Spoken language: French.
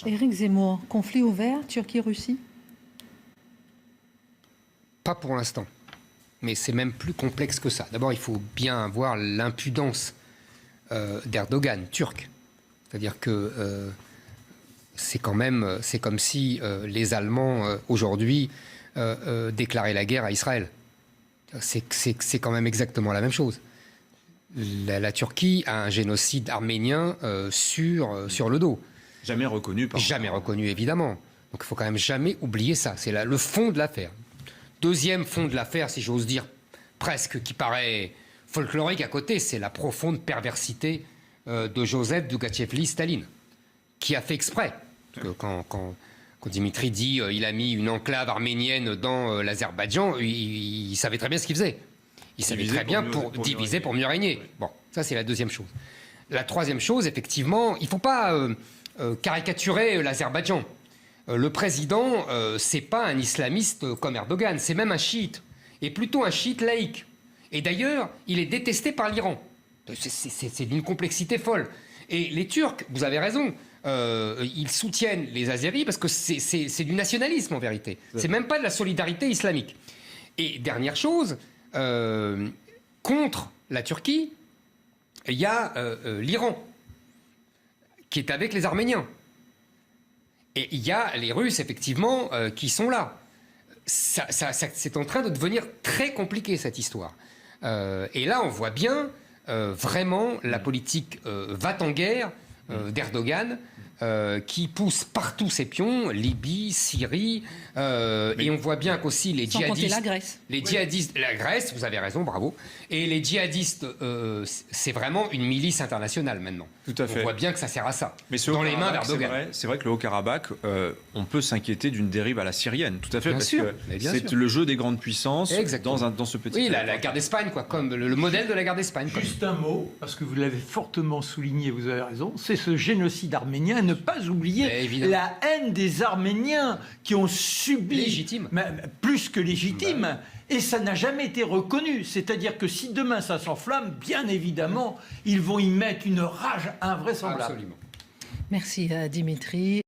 Éric Zemmour, conflit ouvert, Turquie-Russie? Pas pour l'instant. Mais c'est même plus complexe que ça. D'abord, il faut bien voir l'impudence d'Erdogan, turc. C'est-à-dire que c'est comme si les Allemands, aujourd'hui, déclaraient la guerre à Israël. C'est quand même exactement la même chose. La Turquie a un génocide arménien sur le dos. Jamais reconnu par... Jamais reconnu, évidemment. Donc il ne faut quand même jamais oublier ça. C'est le fond de l'affaire. Deuxième fond de l'affaire, si j'ose dire, presque, qui paraît folklorique à côté, c'est la profonde perversité de Joseph Dougatchevli Staline, qui a fait exprès. Parce que quand Dimitri dit il a mis une enclave arménienne dans l'Azerbaïdjan, il savait très bien ce qu'il faisait. Il savait très bien pour diviser pour mieux régner. Bon, ça c'est la deuxième chose. La troisième chose, effectivement, il ne faut pas caricaturer l'Azerbaïdjan. Le président, c'est pas un islamiste comme Erdogan, c'est même un chiite, et plutôt un chiite laïque. Et d'ailleurs, il est détesté par l'Iran. C'est d'une complexité folle. Et les Turcs, vous avez raison, ils soutiennent les Azéris parce que c'est du nationalisme en vérité. C'est même pas de la solidarité islamique. Et dernière chose, contre la Turquie, il y a l'Iran, qui est avec les Arméniens. Et il y a les Russes, effectivement, qui sont là. C'est en train de devenir très compliqué, cette histoire. Et là, on voit bien, vraiment, la politique va-t-en-guerre d'Erdogan, qui pousse partout ses pions, Libye, Syrie, et on voit bien qu'aussi les Sans djihadistes... compter la Grèce. Les djihadistes, la Grèce, vous avez raison, bravo. Et les djihadistes, c'est vraiment une milice internationale maintenant. Tout à fait. On voit bien que ça sert à ça. Mais dans les mains d'Erdogan. C'est vrai que le Haut-Karabakh, on peut s'inquiéter d'une dérive à la syrienne. Tout à fait, bien parce sûr, que sûr. c'est le jeu des grandes puissances dans ce petit... Oui, la guerre d'Espagne, quoi, comme le modèle de la guerre d'Espagne. Juste un mot, parce que vous l'avez fortement souligné, vous avez raison, c'est ce génocide arménien, et ne pas oublier la haine des Arméniens qui ont subi... Légitime. Plus que légitime. Et ça n'a jamais été reconnu. C'est-à-dire que si demain ça s'enflamme, bien évidemment, ils vont y mettre une rage invraisemblable. Absolument. Merci Dimitri.